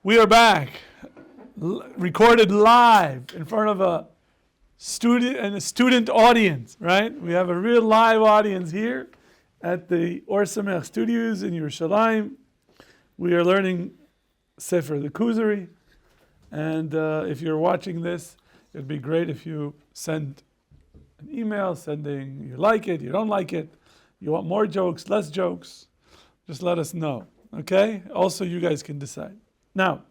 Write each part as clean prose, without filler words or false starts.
We are back, recorded live in front of a student audience, right? We have a real live audience here at the Ohr Somayach studios in Yerushalayim. We are learning Sefer the Kuzari, and if you're watching this, it'd be great if you send an email sending you like it, you don't like it, you want more jokes, less jokes, just let us know, okay? Also, you guys can decide. Now,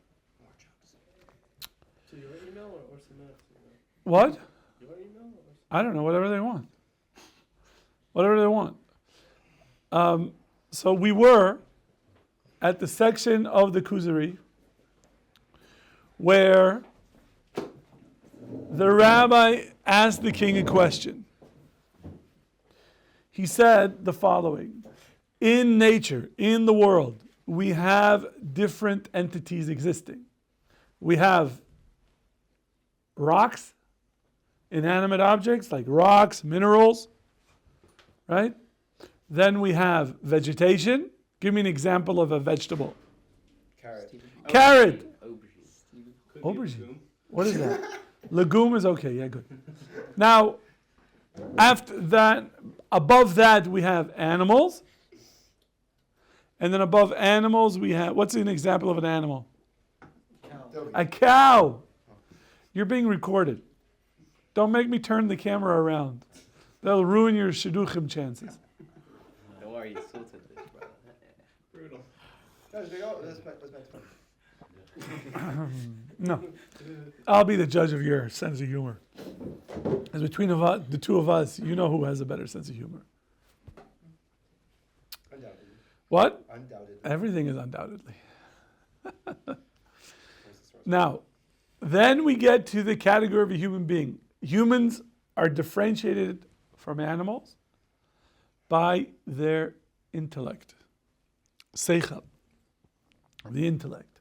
so your email or Somayach? what? Your email or I don't know, whatever they want. Whatever they want. So we were at the section of the Kuzari where the rabbi asked the king a question. He said the following: in nature, in the world, we have different entities existing. We have rocks, inanimate objects like rocks, minerals, right? Then we have vegetation. Give me an example of a vegetable. Carrot. Carrot. Aubergine. Aubergine. What is that? Legume is okay. Yeah, good. Now, after that, above that we have animals. And then above animals we have, what's an example of an animal? Cow. A cow. You're being recorded. Don't make me turn the camera around. That'll ruin your shidduchim chances. Don't worry, you sorted this, brother. brutal? That's fun. No. I'll be the judge of your sense of humor. As between the two of us, you know who has a better sense of humor. Undoubtedly. What? Undoubtedly. Everything is undoubtedly. Now, then we get to the category of a human being. Humans are differentiated from animals by their intellect. Seichel, the intellect.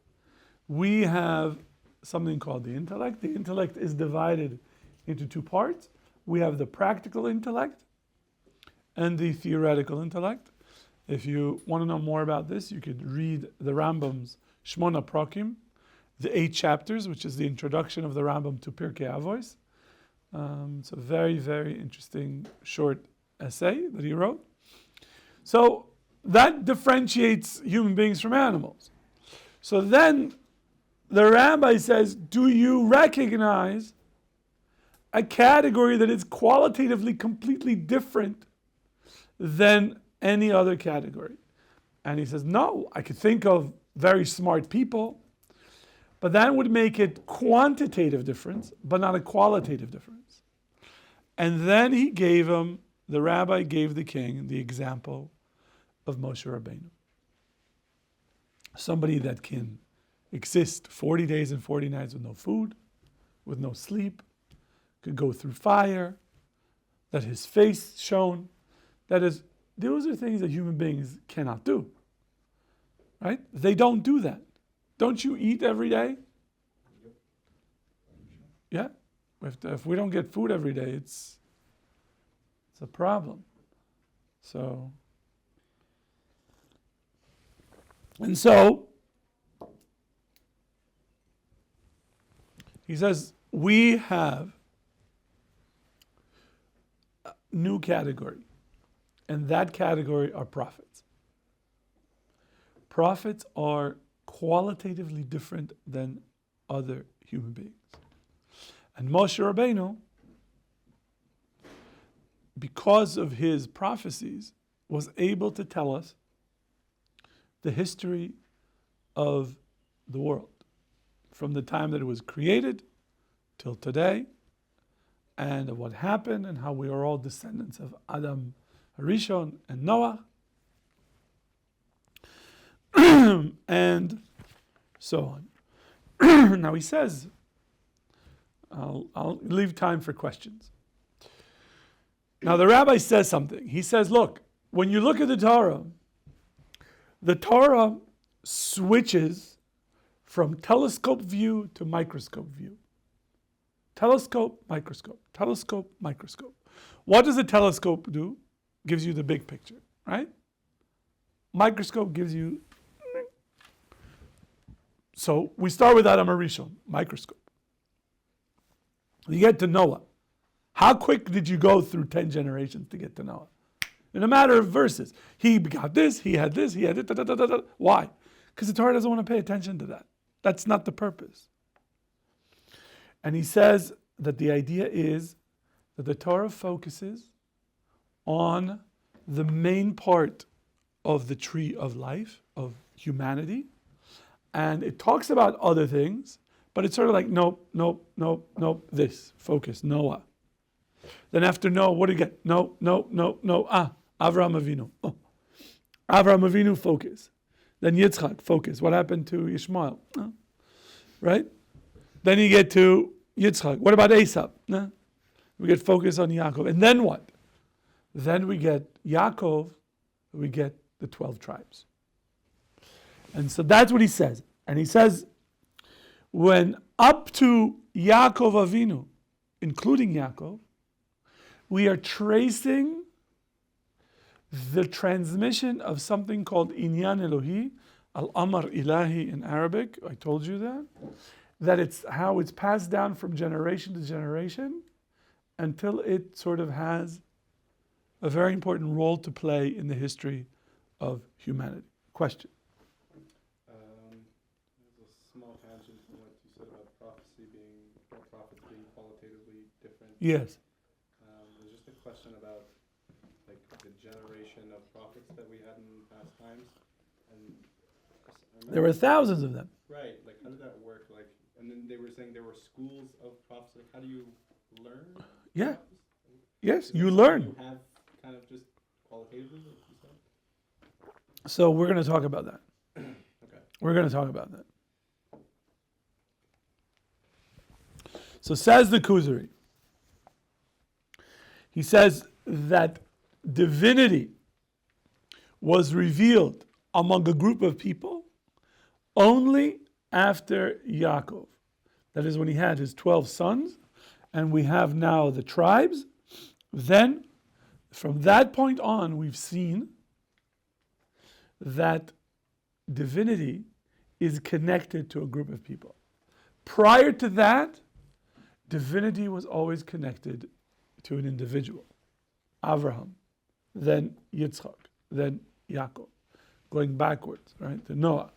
We have something called the intellect. The intellect is divided into two parts. We have the practical intellect and the theoretical intellect. If you want to know more about this, you could read the Rambam's Shmona Prakim, the 8 chapters, which is the introduction of the Rambam to Pirkei Avos. It's a very, very interesting short essay that he wrote. So that differentiates human beings from animals. So then the rabbi says, do you recognize a category that is qualitatively completely different than any other category? And he says, no, I could think of very smart people, but that would make it quantitative difference, but not a qualitative difference. And then the rabbi gave the king the example of Moshe Rabbeinu. Somebody that can exist 40 days and 40 nights with no food, with no sleep, could go through fire, that his face shone. That is, those are things that human beings cannot do. Right? They don't do that. Don't you eat every day? Yeah. If we don't get food every day, it's a problem. So, he says, we have a new category, and that category are prophets. Prophets are qualitatively different than other human beings. And Moshe Rabbeinu, because of his prophecies, was able to tell us the history of the world, from the time that it was created till today, and of what happened and how we are all descendants of Adam Harishon and Noah, and so on. Now he says, I'll leave time for questions. Now the rabbi says something. He says, look, when you look at the Torah switches from telescope view to microscope view. Telescope, microscope, telescope, microscope. What does a telescope do? Gives you the big picture, right? Microscope gives you So we start with Adam Arishon, microscope. You get to Noah. How quick did you go through 10 generations to get to Noah? In a matter of verses. He got this, he had this, he had it. Da, da, da, da, da. Why? Because the Torah doesn't want to pay attention to that. That's not the purpose. And he says that the idea is that the Torah focuses on the main part of the tree of life, of humanity, and it talks about other things, but it's sort of like, nope, nope, nope, nope, this, focus, Noah. Then after Noah, what do you get? No, no, no, no, Avraham Avinu. Oh. Avraham Avinu, focus. Then Yitzchak, focus. What happened to Ishmael? Right? Then you get to Yitzchak. What about Esau? We get focus on Yaakov. And then what? Then we get Yaakov, we get the 12 tribes. And so that's what he says. And he says, when up to Yaakov Avinu, including Yaakov, we are tracing the transmission of something called Inyan Elohi, Al-Amar Ilahi in Arabic. I told you that it's how it's passed down from generation to generation until it sort of has a very important role to play in the history of humanity. Question? There's a small tangent from what you said about prophecy being, or prophets being qualitatively different. Yes. There's just a question about like the generation of prophets that we had in past times, and There were thousands of them. right. Like, how did that work? Like, and then they were saying there were schools of prophets. Like, how do you learn? Yeah. Prophets? Yes, Is that you something learn. You have kind of just qualitatively, like you said. So we're going to talk about that. Okay. We're going to talk about that. So says the Kuzari. He says that divinity was revealed among a group of people only after Yaakov. That is when he had his 12 sons, and we have now the tribes. Then, from that point on, we've seen that divinity is connected to a group of people. Prior to that, divinity was always connected to an individual. Avraham, then Yitzchak, then Yaakov. Going backwards, right, to Noah,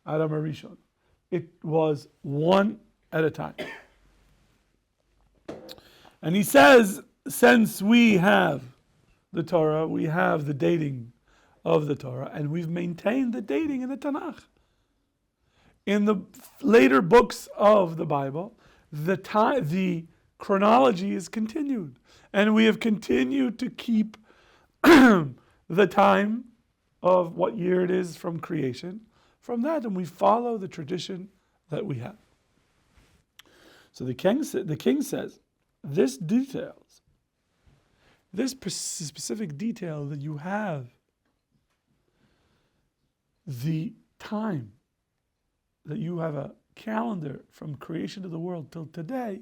Adam Arishon. It was one at a time. And he says, since we have the Torah, we have the dating of the Torah, and we've maintained the dating in the Tanakh. In the later books of the Bible, the chronology is continued, and we have continued to keep the time of what year it is from creation from that, and we follow the tradition that we have. So the king says, this specific detail that you have the time, that you have a calendar from creation of the world till today,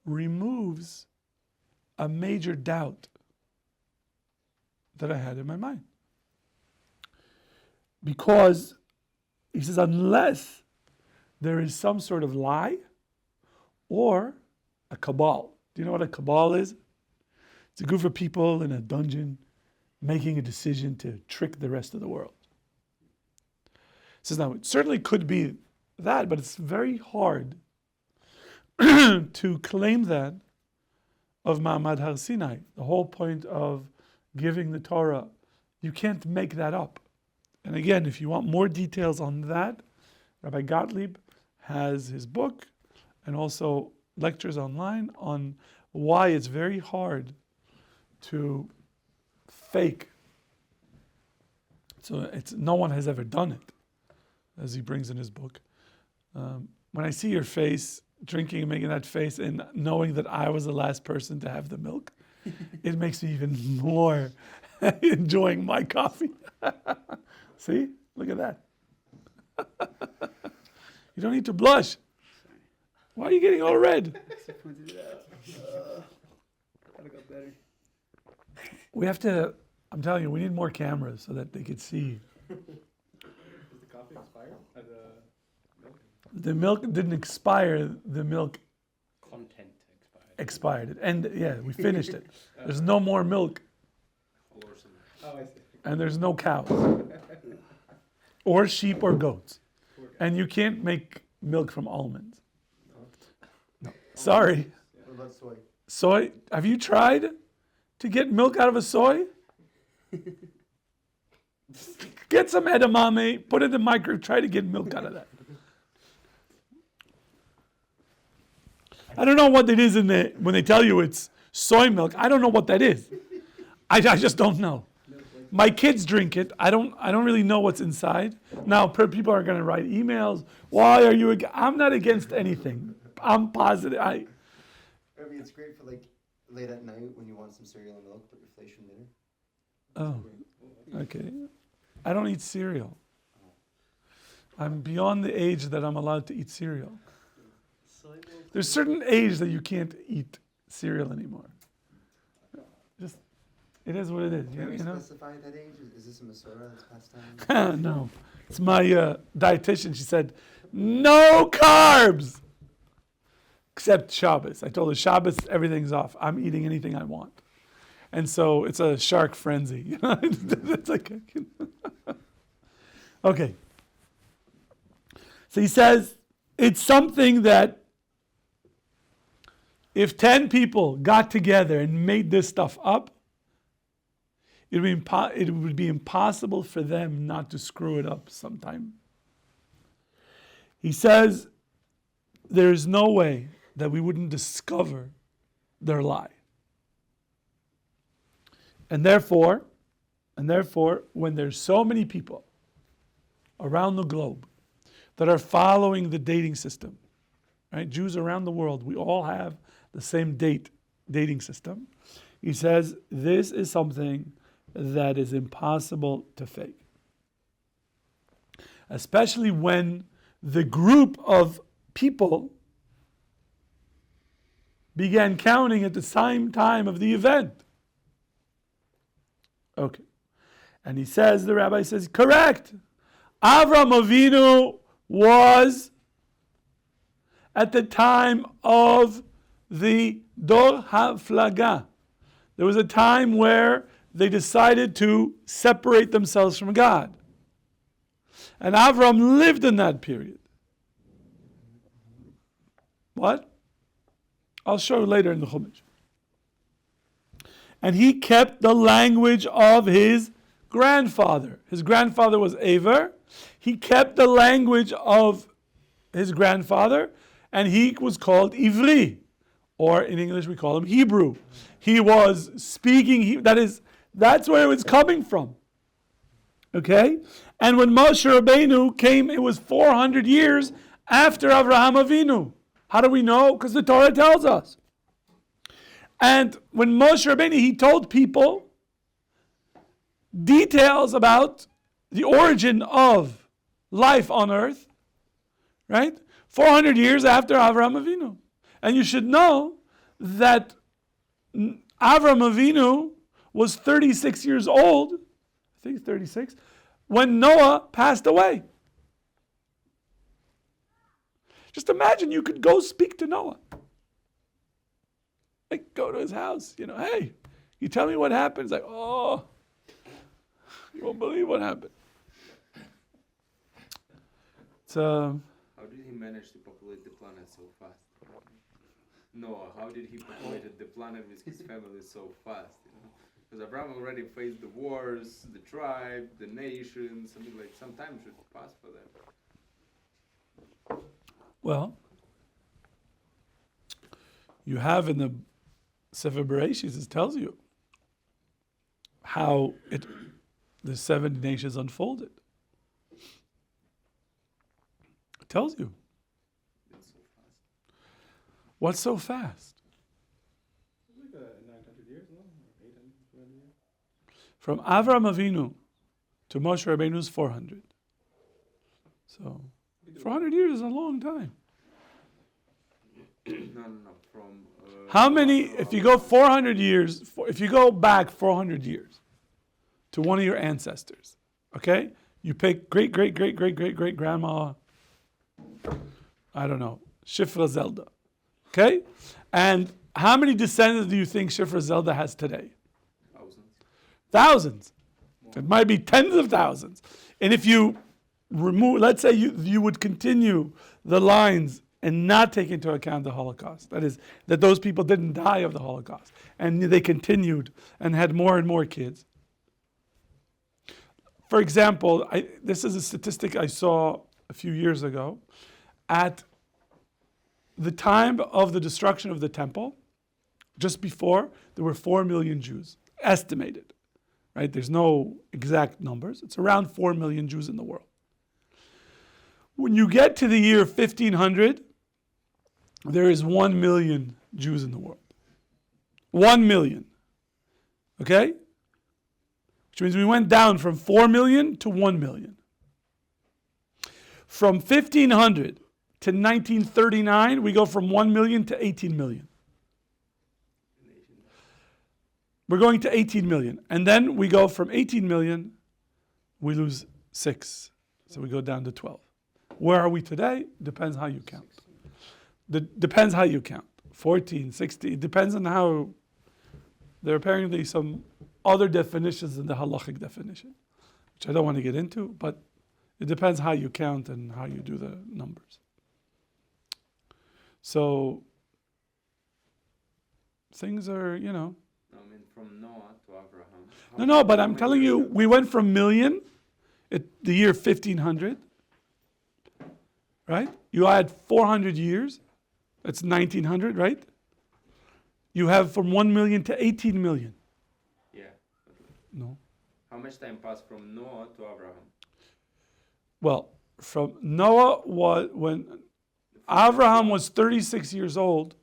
removes a major doubt that I had in my mind. Because, he says, unless there is some sort of lie or a cabal. Do you know what a cabal is? It's a group of people in a dungeon making a decision to trick the rest of the world. He says, now, it certainly could be that, but it's very hard to claim that of Ma'amad Har Sinai. The whole point of giving the Torah, you can't make that up. And again, if you want more details on that, Rabbi Gottlieb has his book and also lectures online on why it's very hard to fake. So no one has ever done it, as he brings in his book. When I see your face drinking and making that face and knowing that I was the last person to have the milk, it makes me even more enjoying my coffee. See? Look at that. You don't need to blush. Why are you getting all red? Gotta go better. We have to, I'm telling you, we need more cameras so that they could see. Is the coffee expired? Milk? The milk didn't expire. The milk Content expired. expired. And yeah, we finished it. There's no more milk, Oh, I see. and there's no cows, or sheep, or goats, and you can't make milk from almonds. No. Sorry. What about soy? Soy. Have you tried to get milk out of a soy? Get some edamame, put it in the microwave, try to get milk out of that. I don't know what it is when they tell you it's soy milk. I don't know what that is. I just don't know. My kids drink it. I don't really know what's inside. Now, people are going to write emails. Why are you? I'm not against anything. I'm positive. Rabbi, it's great for like late at night when you want some cereal and milk, but your inflation dinner. Oh, okay. I don't eat cereal. I'm beyond the age that I'm allowed to eat cereal. There's certain age that you can't eat cereal anymore. Just, it is what it is. Can we You know? specify that age? Is this a Masorah that's passed down? No. It's my dietitian. She said, no carbs! Except Shabbos. I told her, Shabbos, everything's off. I'm eating anything I want. And so it's a shark frenzy. It's like, okay. So he says, it's something that if 10 people got together and made this stuff up, it would be impossible for them not to screw it up sometime. He says, there's no way that we wouldn't discover their lie. And therefore, when there's so many people around the globe that are following the dating system, right? Jews around the world, we all have the same dating system. He says this is something that is impossible to fake. Especially when the group of people began counting at the same time of the event. Okay. And he says, the rabbi says, correct. Avram Avinu was at the time of the Dor HaFlaga. There was a time where they decided to separate themselves from God. And Avram lived in that period. What? I'll show you later in the Chumash. And he kept the language of his grandfather. His grandfather was Aver. He kept the language of his grandfather, and he was called Ivri, or in English we call him Hebrew. He was speaking, that's where it was coming from. Okay? And when Moshe Rabbeinu came, it was 400 years after Avraham Avinu. How do we know? Because the Torah tells us. And when Moshe Rabbeinu, he told people details about the origin of life on earth, right? 400 years after Avraham Avinu. And you should know that Avraham Avinu was 36 years old, I think 36, when Noah passed away. Just imagine you could go speak to Noah. Like, go to his house, hey, you tell me what happened. It's like, oh, you won't believe what happened. It's How did he manage to populate the planet so fast? Noah, how did he populate the planet with his family so fast? Because Abraham already faced the wars, the tribe, the nation. Some time should pass for that. well, you have in the Sefer Bereshis, it tells you how the 70 nations unfolded. It tells you. It's so fast. What's so fast? It's like 900 years, no? 800 years? From Avram Avinu to Moshe Rabbeinu is 400. So 400 years is a long time. No. From How many, if you go 400 years, if you go back 400 years to one of your ancestors, okay? You pick great-great-great-great-great-great-grandma, I don't know, Shifra Zelda. Okay? And how many descendants do you think Shifra Zelda has today? Thousands. It might be tens of thousands. And if you remove, let's say you would continue the lines and not take into account the Holocaust. That is, that those people didn't die of the Holocaust. And they continued and had more and more kids. For example, this is a statistic I saw a few years ago. At the time of the destruction of the temple, just before, there were 4 million Jews, estimated. Right? There's no exact numbers. It's around 4 million Jews in the world. When you get to the year 1500, there is 1 million Jews in the world. 1 million. Okay? Which means we went down from 4 million to 1 million. From 1500 to 1939, we go from 1 million to 18 million. We're going to 18 million. And then we go from 18 million, we lose 6. So we go down to 12. Where are we today? Depends how you count. Depends how you count. 14, 16. It depends on how. There are apparently some other definitions than the halachic definition, which I don't want to get into, but it depends how you count and how you do the numbers. So things are, I mean, from Noah to Abraham. No, but I'm telling you, we went from million at the year 1500, right? You add 400 years, that's 1900, right? You have from 1 million to 18 million. Yeah. No. How much time passed from Noah to Abraham? Well, from Noah was when Abraham was 36 years old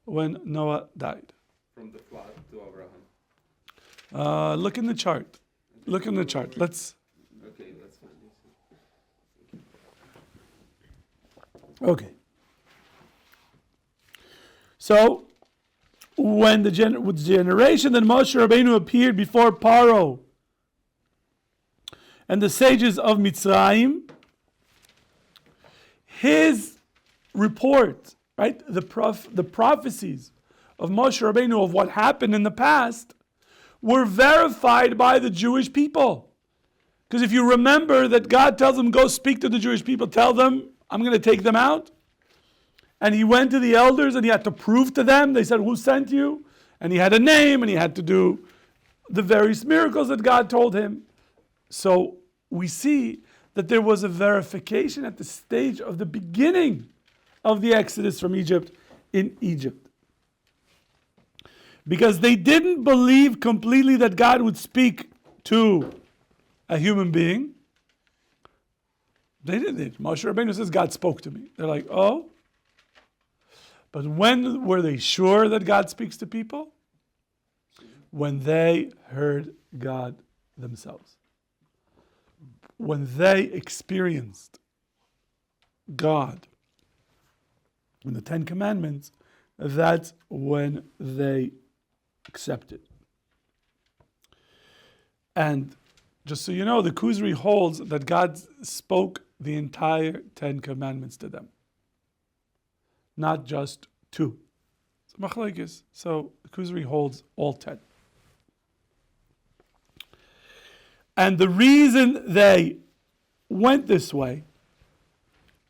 when Noah died. From the flood to Abraham. Look in the chart. Look in the chart. Let's. Okay, let's find this. Okay. So, when the generation that Moshe Rabbeinu appeared before Paro and the sages of Mitzrayim, his report, right, the prophecies of Moshe Rabbeinu of what happened in the past were verified by the Jewish people. Because if you remember that God tells them, go speak to the Jewish people, tell them, I'm going to take them out. And he went to the elders and he had to prove to them. They said, who sent you? And he had a name and he had to do the various miracles that God told him. So we see that there was a verification at the stage of the beginning of the Exodus from Egypt in Egypt. Because they didn't believe completely that God would speak to a human being. They didn't. Moshe Rabbeinu says, God spoke to me. They're like, oh. But when were they sure that God speaks to people? When they heard God themselves. When they experienced God in the Ten Commandments, that's when they accepted. And just so you know, the Kuzari holds that God spoke the entire Ten Commandments to them. Not just 2. So machlokes. So the Kuzari holds all 10. And the reason they went this way,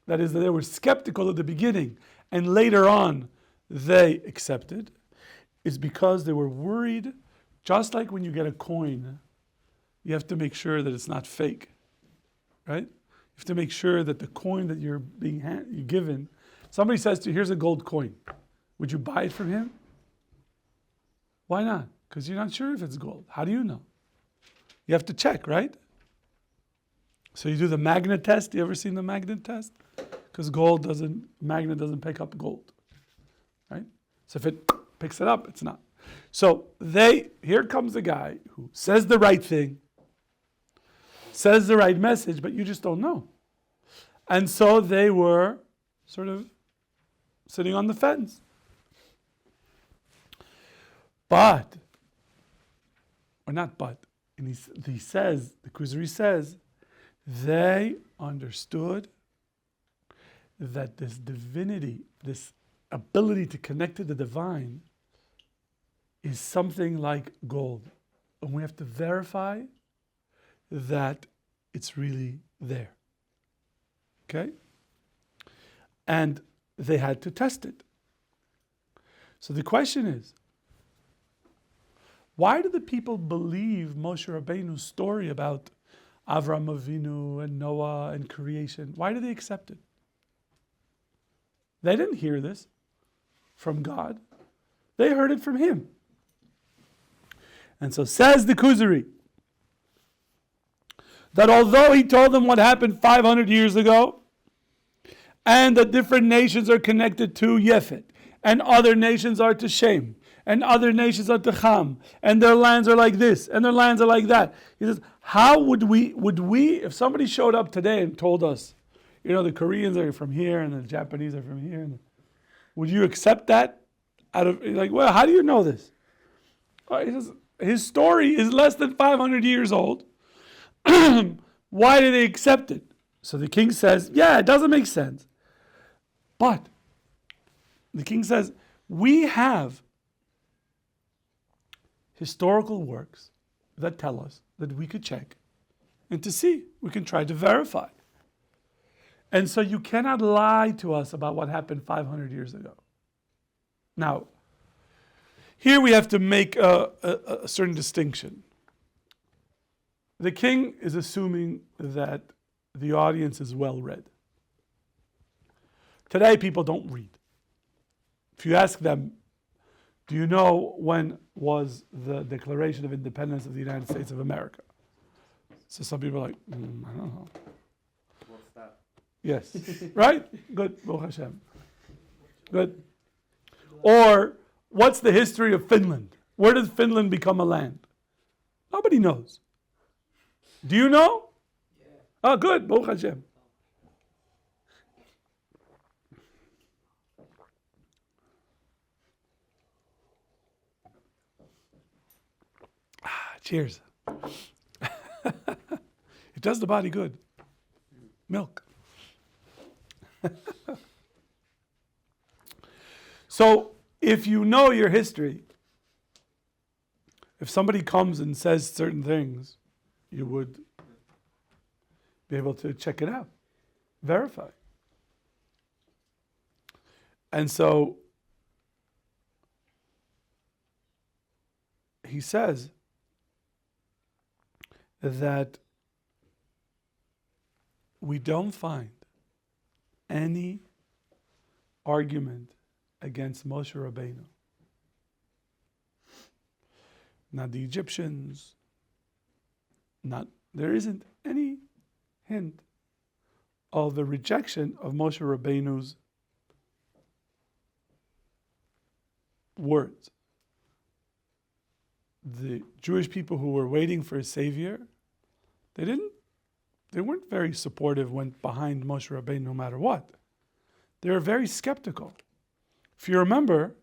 that is that they were skeptical at the beginning and later on they accepted, is because they were worried, just like when you get a coin, you have to make sure that it's not fake, right? You have to make sure that the coin that you're being given, somebody says to you, here's a gold coin. Would you buy it from him? Why not? Because you're not sure if it's gold. How do you know? You have to check, right? So you do the magnet test. You ever seen the magnet test? Because magnet doesn't pick up gold, right? So if it picks it up, it's not. So here comes a guy who says the right thing, says the right message, but you just don't know. And so they were sort of sitting on the fence. And he says, the Kuzari says, They understood that this divinity, this ability to connect to the divine, is something like gold. And we have to verify that it's really there. Okay? And they had to test it. So the question is, why do the people believe Moshe Rabbeinu's story about Avram Avinu and Noah and creation? Why do they accept it? They didn't hear this from God. They heard it from him. And so says the Kuzari, that although he told them what happened 500 years ago, and that different nations are connected to Yefet, and other nations are to Shem, and other nations are to Ham, and their lands are like this, and their lands are like that. He says, how would we, if somebody showed up today and told us, the Koreans are from here, and the Japanese are from here, would you accept that? Well, how do you know this? He says, his story is less than 500 years old. Why do they accept it? So the king says, yeah, it doesn't make sense. But the king says, we have historical works that tell us that we could check and to see. We can try to verify. And so you cannot lie to us about what happened 500 years ago. Now, here we have to make a certain distinction. The king is assuming that the audience is well read. Today, people don't read. If you ask them, do you know when was the Declaration of Independence of the United States of America? So some people are like, I don't know. What's that? Yes. Right? Good. Baruch Hashem. Good. Or, what's the history of Finland? Where did Finland become a land? Nobody knows. Do you know? Yeah. Oh, good. Baruch Hashem. Cheers. It does the body good. Milk. So, if you know your history, if somebody comes and says certain things, you would be able to check it out, verify. And so, he says that we don't find any argument against Moshe Rabbeinu. Not the Egyptians, there isn't any hint of the rejection of Moshe Rabbeinu's words. The Jewish people who were waiting for a savior, they weren't very supportive, went behind Moshe Rabbeinu no matter what. They were very skeptical. If you remember,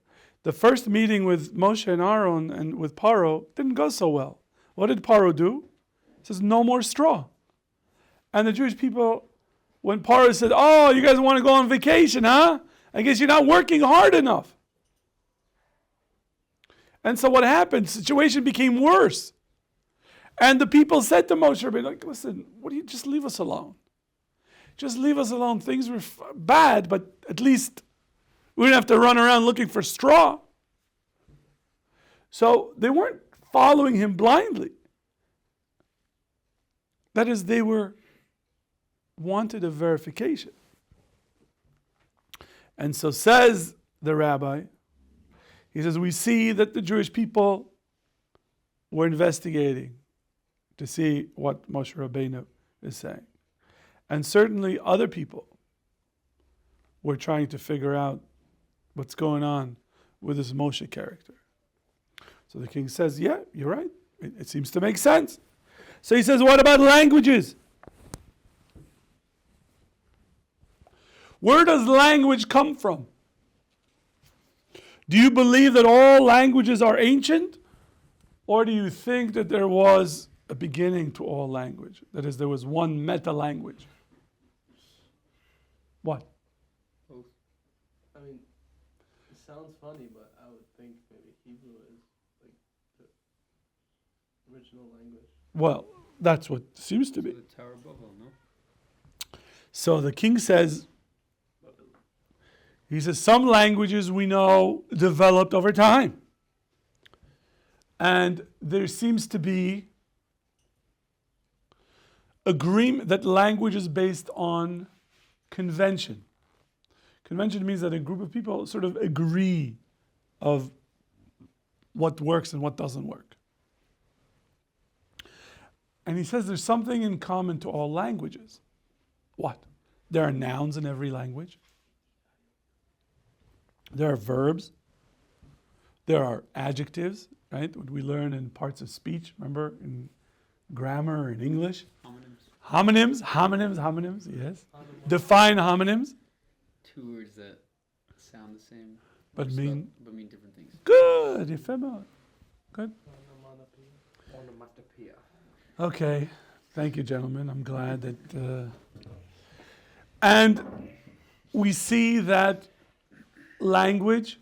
the first meeting with Moshe and Aaron and with Paro didn't go so well. What did Paro do? He says, no more straw. And the Jewish people, when Paro said, oh, you guys want to go on vacation, huh? I guess you're not working hard enough. And so what happened? The situation became worse. And the people said to Moshe Rabbeinu, like, listen, just leave us alone. Just leave us alone. Things were bad, but at least we didn't have to run around looking for straw. So they weren't following him blindly. That is, they wanted a verification. And so says the rabbi, he says, we see that the Jewish people were investigating to see what Moshe Rabbeinu is saying. And certainly other people were trying to figure out what's going on with this Moshe character. So the king says, yeah, you're right. It seems to make sense. So he says, what about languages? Where does language come from? Do you believe that all languages are ancient? Or do you think that there was a beginning to all language. That is, there was one meta language. What? I mean, it sounds funny, but I would think maybe Hebrew is like the original language. Well, that's what seems to be. The Tower of Babel, no? So the king says, he says, some languages we know developed over time. And there seems to be agreement that language is based on convention. Convention means that a group of people sort of agree of what works and what doesn't work. And he says there's something in common to all languages. What? There are nouns in every language. There are verbs. There are adjectives, right? What we learn in parts of speech, remember, in grammar, in English. Homonyms, yes. Define homonyms. Two words that sound the same, But mean different things. good. Ephemeral. Good. Onomatopoeia. Okay. Thank you, gentlemen. I'm glad that. And we see that language,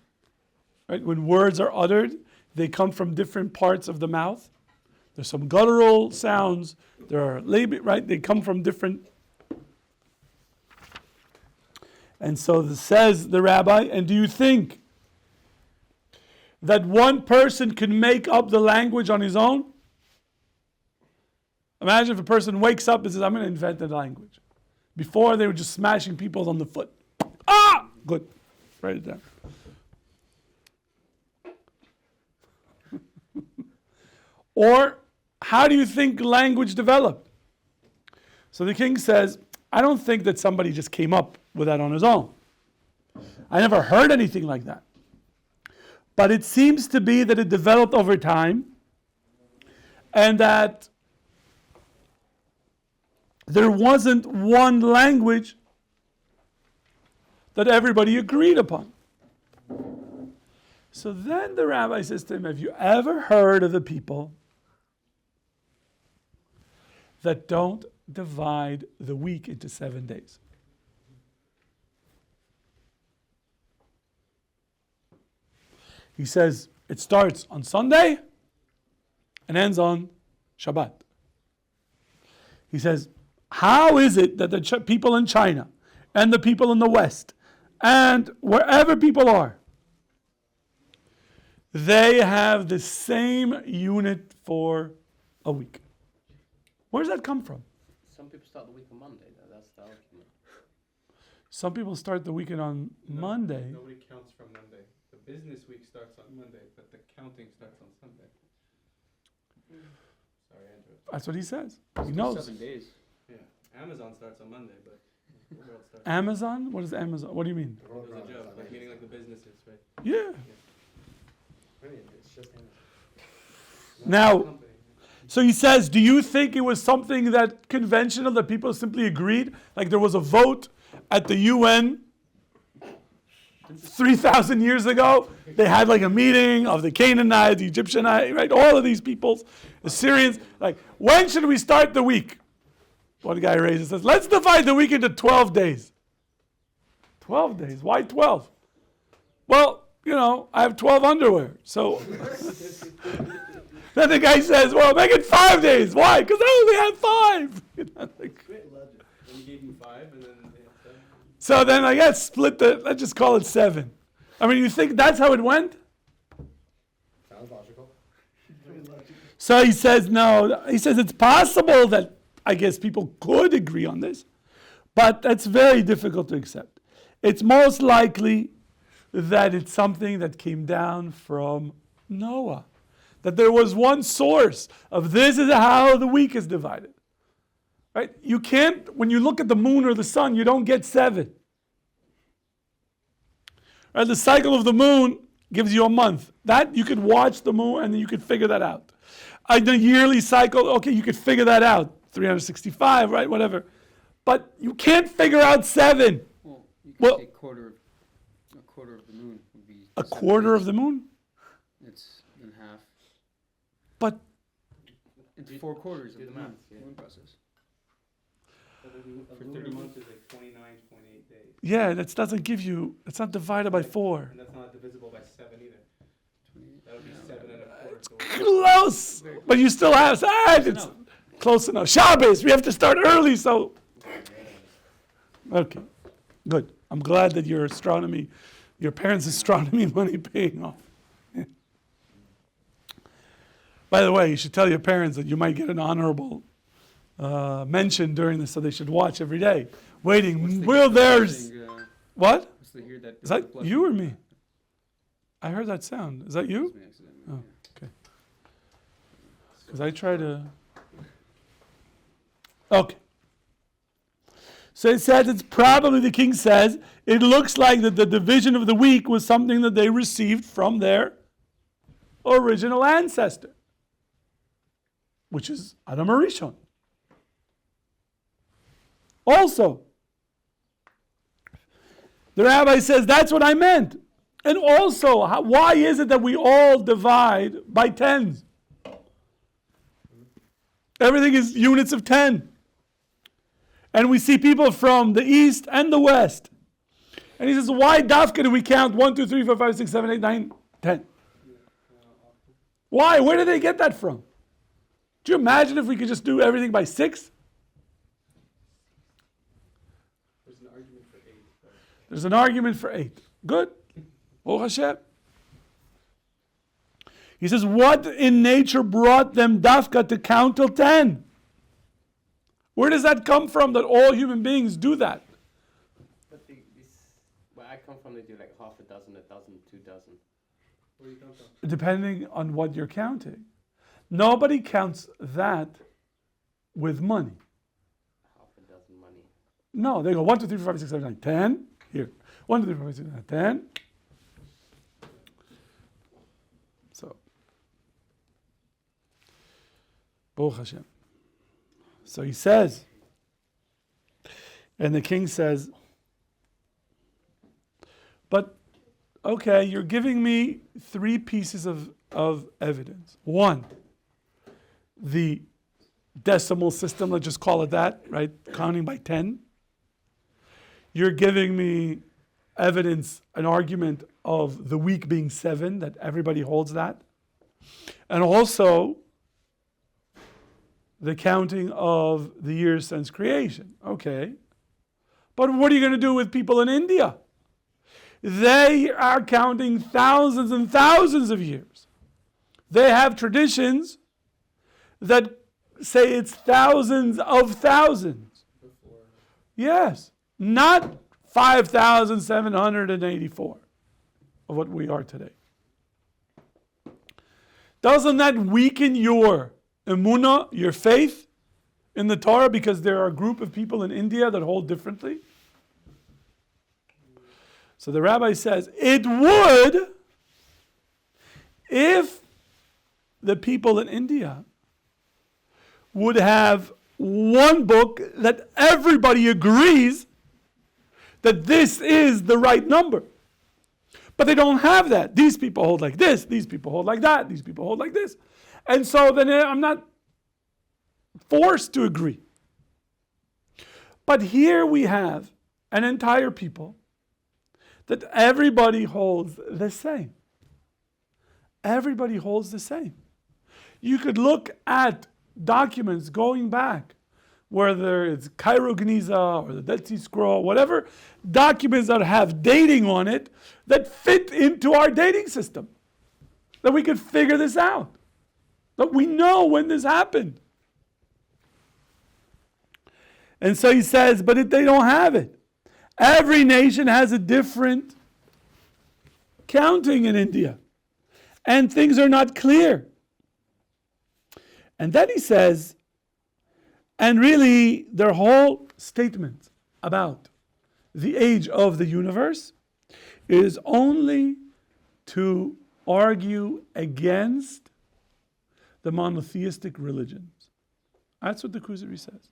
right? When words are uttered, they come from different parts of the mouth. There's some guttural sounds. There are right? They come from different. And so says the rabbi, and do you think that one person can make up the language on his own? Imagine if a person wakes up and says, I'm going to invent a language. Before, they were just smashing people on the foot. Ah! Good. Write it down. Or, how do you think language developed? So the king says, I don't think that somebody just came up with that on his own. I never heard anything like that. But it seems to be that it developed over time, and that there wasn't one language that everybody agreed upon. So then the rabbi says to him, have you ever heard of the people that don't divide the week into 7 days? He says it starts on Sunday and ends on Shabbat. He says, how is it that the people in China and the people in the West and wherever people are, they have the same unit for a week? Where does that come from? Some people start the week on Monday, though. That's the argument. Some people start the weekend on Monday. Nobody counts from Monday. The business week starts on Monday, but the counting starts on Sunday. Sorry, Andrew. That's what he says. He knows. 7 days. Yeah, Amazon starts on Monday, but the world starts. Amazon? What is Amazon? What do you mean? It was a joke, like meaning like the businesses, right? Yeah. It's just Now, Company. so he says, do you think it was something that conventional, that people simply agreed? Like there was a vote at the UN 3,000 years ago? They had like a meeting of the Canaanites, the Egyptianites, right? All of these peoples, the Syrians. Like, when should we start the week? One guy raises and says, let's divide the week into 12 days. 12 days? Why 12? Well, you know, I have 12 underwear. So then the guy says, well, make it 5 days. Why? Because I only have 5. You know, like, Great logic. And you gave them 5, and then they have 7. so then I guess let's just call it 7. I mean, you think that's how it went? sounds logical. So he says, no. He says it's possible that I guess people could agree on this, but that's very difficult to accept. It's most likely that it's something that came down from Noah, that there was one source of this is how the week is divided. Right? You can't, when you look at the moon or the sun, you don't get 7. Right? The cycle of the moon gives you a month. That you could watch the moon and then you could figure that out. The yearly cycle, okay, you could figure that out. 365, right? Whatever. But you can't figure out 7. Well, you could Well- say a quarter of the moon would be A 7 quarter days. of the moon? It's in half. But In it's 4 quarters do of the the moon, math, yeah. moon process. But For a lunar 30 month is like 29.8 days. Yeah, that doesn't give you, it's not divided by 4. And that's not divisible by 7 either. 28, That would be no, 7 and a quarter. So Close! But you still have, it's enough. close enough. Shabbos, we have to start early, so. Okay, good. I'm glad that your parents' astronomy money paying off. Yeah. By the way, you should tell your parents that you might get an honorable mention during this, so they should watch every day. Waiting, will there's, what? What's the here that Is that you or me? I heard that sound. Is that you? Oh, okay. Because I try to. Okay. So it says it's probably, the king says, it looks like that the division of the week was something that they received from their original ancestor, which is Adam Arishon. Also, the rabbi says that's what I meant. And also, why is it that we all divide by tens? Everything is units of 10. And we see people from the east and the west. And he says, why dafka do we count 1, 2, 3, 4, 5, 6, 7, 8, 9, 10? Why? Where did they get that from? Do you imagine if we could just do everything by 6? there's an argument for 8. There's an argument for 8. Good. Baruch Hashem. He says, what in nature brought them dafka to count till 10? Where does that come from that all human beings do that? But where I come from, they do like half a dozen, 2 dozen. Where do you come from? Depending on what you're counting. Nobody counts that with money. Half a dozen money. No, they go 1, 2, 3, 4, 5, 6, 7, 8, 9, 10. Here. 1, 2, 3, 4, 5, 6, 7, 8, 10. So. Baruch Hashem. So he says, and the king says, but okay, you're giving me 3 pieces of evidence. 1, the decimal system, let's just call it that, right? Counting by 10. You're giving me evidence, an argument of the week being 7, that everybody holds that. And also the counting of the years since creation. Okay. But what are you going to do with people in India? They are counting thousands and thousands of years. They have traditions that say it's thousands of thousands. Yes. Not 5,784 of what we are today. Doesn't that weaken your emunah, your faith in the Torah, because there are a group of people in India that hold differently? So the rabbi says, it would if the people in India would have one book that everybody agrees that this is the right number. But they don't have that. These people hold like this, these people hold like that, these people hold like this. And so then I'm not forced to agree. But here we have an entire people that everybody holds the same. Everybody holds the same. You could look at documents going back, whether it's Cairo Geniza or the Dead Sea Scroll, whatever, documents that have dating on it that fit into our dating system, that we could figure this out, that we know when this happened. And so he says, but if they don't have it, every nation has a different counting in India, and things are not clear. And then he says, and really their whole statement about the age of the universe is only to argue against the monotheistic religions. That's what the Kuzari says.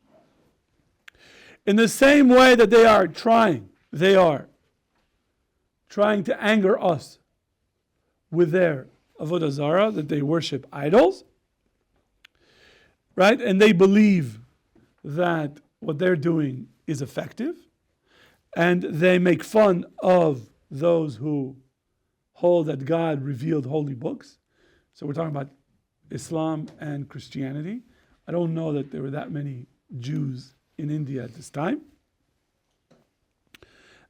In the same way that they are trying to anger us with their avodah zarah, that they worship idols, right? And they believe that what they're doing is effective, and they make fun of those who hold that God revealed holy books. So we're talking about Islam and Christianity. I don't know that there were that many Jews in India at this time.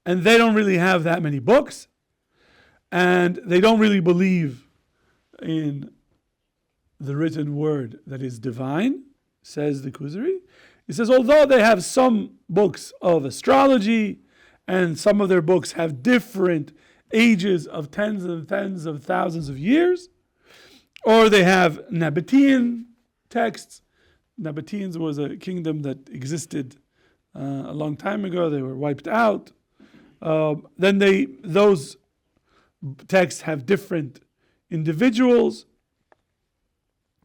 And they don't really have that many books. And they don't really believe in the written word that is divine, says the Kuzari. He says, although they have some books of astrology, and some of their books have different ages of tens and tens of thousands of years, or they have Nabatean texts. Nabateans was a kingdom that existed a long time ago. They were wiped out. Then those texts have different individuals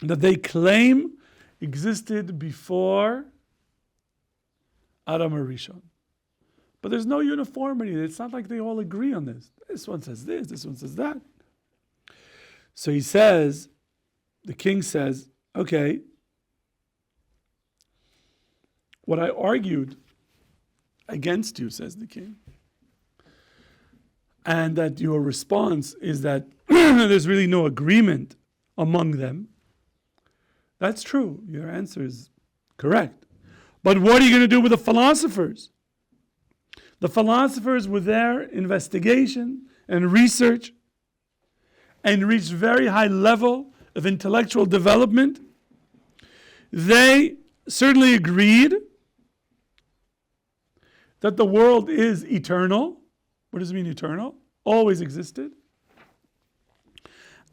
that they claim existed before Adam Rishon. But there's no uniformity. It's not like they all agree on this. This one says this one says that. So he says, the king says, okay, what I argued against you, says the king, and that your response is that there's really no agreement among them. That's true. Your answer is correct. But what are you going to do with the philosophers? The philosophers, with their investigation and research, and reached very high level of intellectual development, they certainly agreed that the world is eternal. What does it mean, eternal? Always existed.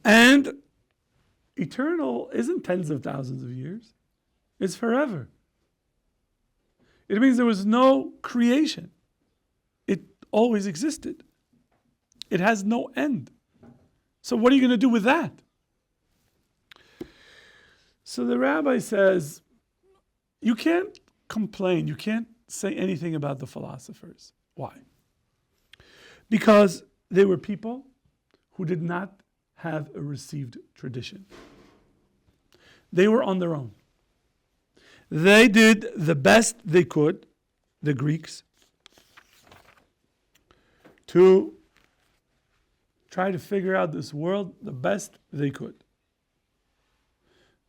And eternal isn't tens of thousands of years. It's forever. It means there was no creation. It always existed. It has no end. So what are you going to do with that? So the rabbi says, you can't complain. You can't say anything about the philosophers. Why? Because they were people who did not have a received tradition. They were on their own. They did the best they could, the Greeks, to try to figure out this world the best they could.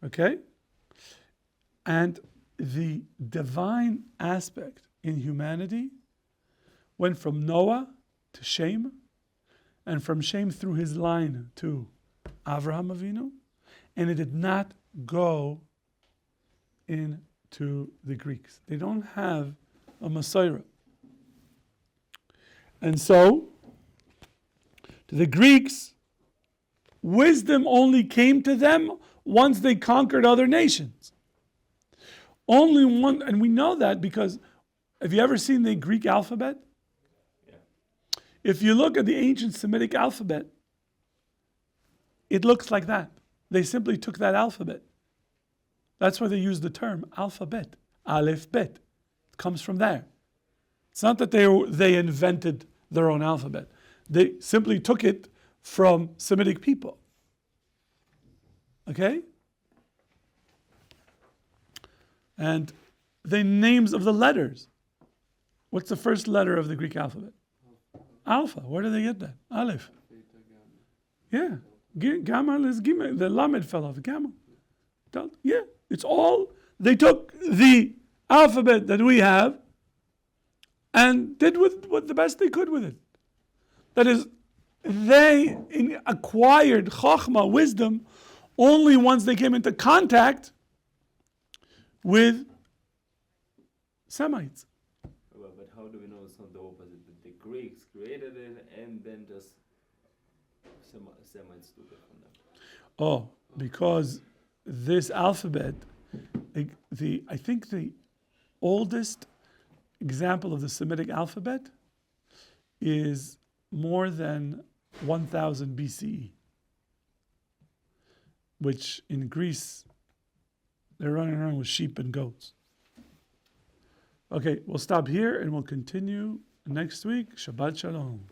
Okay? And the divine aspect in humanity went from Noah to Shem, and from Shem through his line to Avraham Avinu, and it did not go into the Greeks. They don't have a Messiah. And so, to the Greeks, wisdom only came to them once they conquered other nations. Only one, and we know that because, have you ever seen the Greek alphabet? If you look at the ancient Semitic alphabet, it looks like that. They simply took that alphabet. That's why they use the term alphabet, aleph bet. It comes from there. It's not that they invented their own alphabet. They simply took it from Semitic people. Okay? And the names of the letters. What's the first letter of the Greek alphabet? Alpha. Where do they get that? Aleph. Yeah. Gamma is Gimel. The Lamed fell off. Gamma. Yeah. It's all. They took the alphabet that we have and did with what the best they could with it. That is, they acquired Chokhmah, wisdom, only once they came into contact with Semites. But how do we know it's not the opposite? That the Greeks created it and then just Semites took it from them. Oh, because this alphabet, I think the oldest example of the Semitic alphabet is more than 1000 BCE, which in Greece, they're running around with sheep and goats. Okay, we'll stop here and we'll continue next week. Shabbat Shalom.